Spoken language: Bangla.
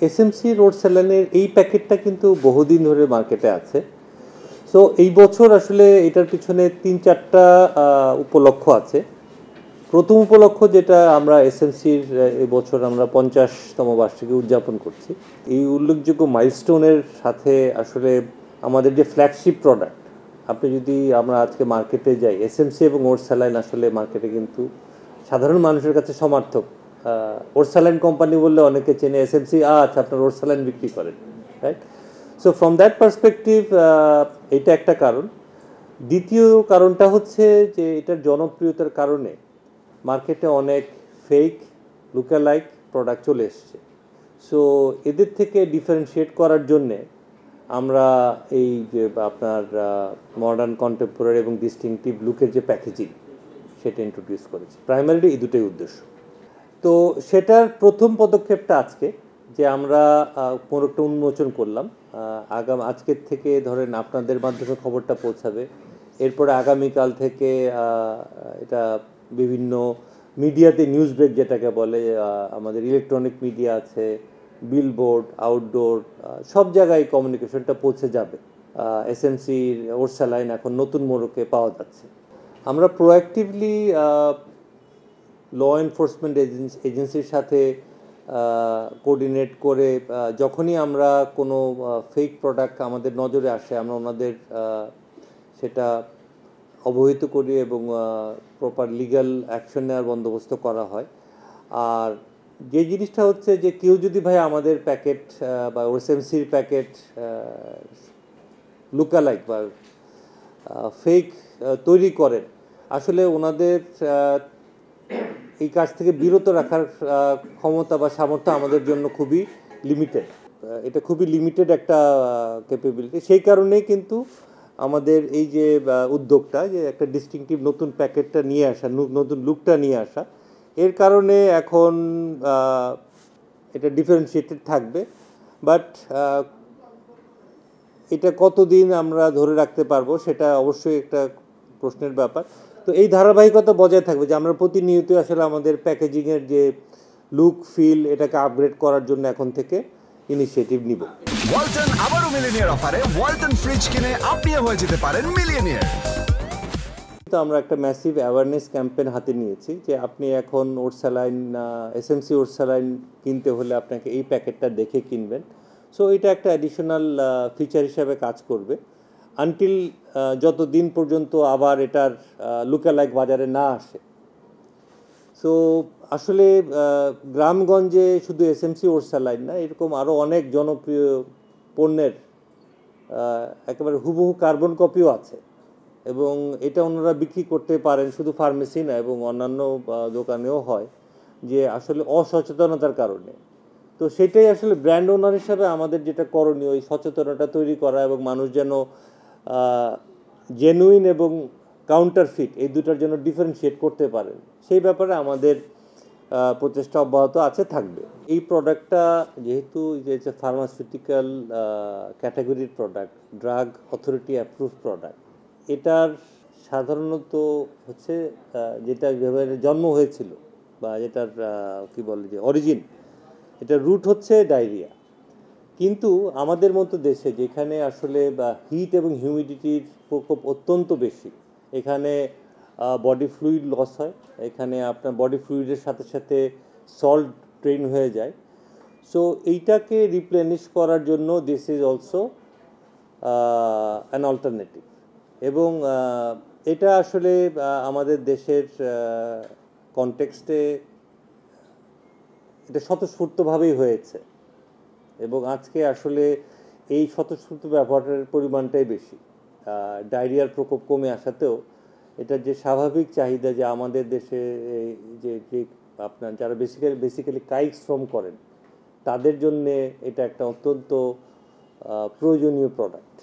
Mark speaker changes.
Speaker 1: এসএমসি রোড স্যালাইনের এই প্যাকেটটা কিন্তু বহুদিন ধরে মার্কেটে আছে। সো এই বছর আসলে এটার পিছনে 3-4টা উপলক্ষ আছে। প্রথম উপলক্ষ যেটা আমরা এসএমসির এই বছর আমরা 50তম বার্ষিকী উদযাপন করছি। এই উল্লেখযোগ্য মাইলস্টোনের সাথে আসলে আমাদের যে ফ্ল্যাগশিপ প্রোডাক্ট, আপনি যদি আমরা আজকে মার্কেটে যাই, এসএমসি এবং ওর স্যালাইন আসলে মার্কেটে কিন্তু সাধারণ মানুষের কাছে সমার্থক। ওর স্যালাইন কোম্পানি বললে অনেকে চেনে, এসএমসি আচ্ছা আপনার ওর স্যালাইন বিক্রি করেন, right? So from that perspective এটা একটা কারণ। দ্বিতীয় কারণটা হচ্ছে যে এটার জনপ্রিয়তার কারণে মার্কেটে অনেক ফেক লুকালাইক প্রোডাক্ট চলে এসছে। সো এদের থেকে ডিফারেন্সিয়েট করার জন্যে আমরা এই যে আপনার মডার্ন কন্টেম্পোরারি এবং ডিস্টিংটিভ লুকের যে প্যাকেজিং সেটা ইন্ট্রোডিউস করেছি। প্রাইমারিলি এই দুটোই উদ্দেশ্য। তো সেটার প্রথম পদক্ষেপটা আজকে যে আমরা প্রোডাক্টটা উন্মোচন করলাম। আজকের থেকে ধরেন আপনাদের মাধ্যমে খবরটা পৌঁছাবে, এরপরে আগামীকাল থেকে এটা বিভিন্ন মিডিয়াতে নিউজ ব্রেক যেটাকে বলে, আমাদের ইলেকট্রনিক মিডিয়া আছে, বিলবোর্ড, আউটডোর, সব জায়গায় কমিউনিকেশনটা পৌঁছে যাবে। এসএমসির ওর স্যালাইন এখন নতুন মোড়কে পাওয়া যাচ্ছে। আমরা প্রোঅ্যাক্টিভলি ল এনফোর্সমেন্ট এজেন্সির সাথে কোঅর্ডিনেট করে যখনই আমরা কোনো ফেক প্রোডাক্ট আমাদের নজরে আসে আমরা ওনাদের সেটা অবহিত করি এবং প্রপার লিগ্যাল অ্যাকশন নেওয়ার বন্দোবস্ত করা হয়। আর যে জিনিসটা হচ্ছে যে কেউ যদি ভাই আমাদের প্যাকেট বা ওএসএমসির প্যাকেট লুকালাইক বা ফেক তৈরি করেন, আসলে ওনাদের এই কাজ থেকে বিরত রাখার ক্ষমতা বা সামর্থ্য আমাদের জন্য খুবই লিমিটেড। এটা খুবই লিমিটেড একটা ক্যাপাবিলিটি। সেই কারণেই কিন্তু আমাদের এই যে উদ্যোগটা, যে একটা ডিস্টিংটিভ নতুন প্যাকেটটা নিয়ে আসা, নতুন লুকটা নিয়ে আসা, এর কারণে এখন এটা ডিফারেন্সিয়েটেড থাকবে। বাট এটা কতদিন আমরা ধরে রাখতে পারবো সেটা অবশ্যই একটা প্রশ্নের ব্যাপার। তো এই ধারাবাহিকতা বজায় থাকবে যে আমরা প্রতিনিয়ত আসলে আমাদের প্যাকেজিংয়ের যে লুক ফিল এটাকে আপগ্রেড করার জন্য এখন থেকে ইনিশিয়েটিভ নিব।
Speaker 2: ওয়ালটন আবারো মিলিয়নিয়ার অফারে ওয়ালটন ফ্রিজ কিনে আপনিও হয়ে যেতে পারেন মিলিয়নিয়ার।
Speaker 1: তো আমরা একটা ম্যাসিভ অ্যাওয়ারনেস ক্যাম্পেইন হাতে নিয়েছি যে আপনি এখন ওর স্যালাইন, এসএমসি ওর স্যালাইন কিনতে হলে আপনাকে এই প্যাকেটটা দেখে কিনবেন। সো এটা একটা অ্যাডিশনাল ফিচার হিসাবে কাজ করবে আনটিল যতদিন পর্যন্ত আবার এটার লুকালাইক বাজারে না আসে। সো আসলে গ্রামগঞ্জে শুধু এসএমসি ওর স্যালাইন না, এরকম আরও অনেক জনপ্রিয় পণ্যের একেবারে হুবহু কার্বন কপিও আছে এবং এটা ওনারা বিক্রি করতে পারেন, শুধু ফার্মেসি না এবং অন্যান্য দোকানেও হয়, যে আসলে অসচেতনতার কারণে। তো সেটাই আসলে ব্র্যান্ড ওনার হিসাবে আমাদের যেটা করণীয়, ওই সচেতনতা তৈরি করা এবং মানুষ যেন জেনুইন এবং কাউন্টারফিট এই দুটার জন্য ডিফারেন্সিয়েট করতে পারেন, সেই ব্যাপারে আমাদের প্রচেষ্টা অব্যাহত আছে, থাকবে। এই প্রোডাক্টটা যেহেতু যে ফার্মাসিউটিক্যাল ক্যাটাগরির product, drug authority approve product, এটার সাধারণত হচ্ছে যেটা যেভাবে জন্ম হয়েছিল বা যেটার কী বলে যে অরিজিন, এটার রুট হচ্ছে ডায়রিয়া। কিন্তু আমাদের মতো দেশে যেখানে আসলে হিট এবং হিউমিডিটির প্রকোপ অত্যন্ত বেশি, এখানে বডি ফ্লুইড লস হয়, এখানে আপনার বডি ফ্লুইডের সাথে সাথে সল্ট ড্রেন হয়ে যায়। সো এইটাকে রিপ্লেনিশ করার জন্য this is also an alternative. এবং এটা আসলে আমাদের দেশের কনটেক্সটে এটা স্বতঃস্ফূর্তভাবেই হয়েছে এবং আজকে আসলে এই স্বতঃস্ফূর্ত ব্যবহারের পরিমাণটাই বেশি। ডায়রিয়ার প্রকোপ কমে আসাতেও এটার যে স্বাভাবিক চাহিদা, যে আমাদের দেশে যে আপনার যারা বেসিক্যালি কায়িক শ্রম করেন তাদের জন্যে এটা একটা অত্যন্ত প্রয়োজনীয় প্রোডাক্ট।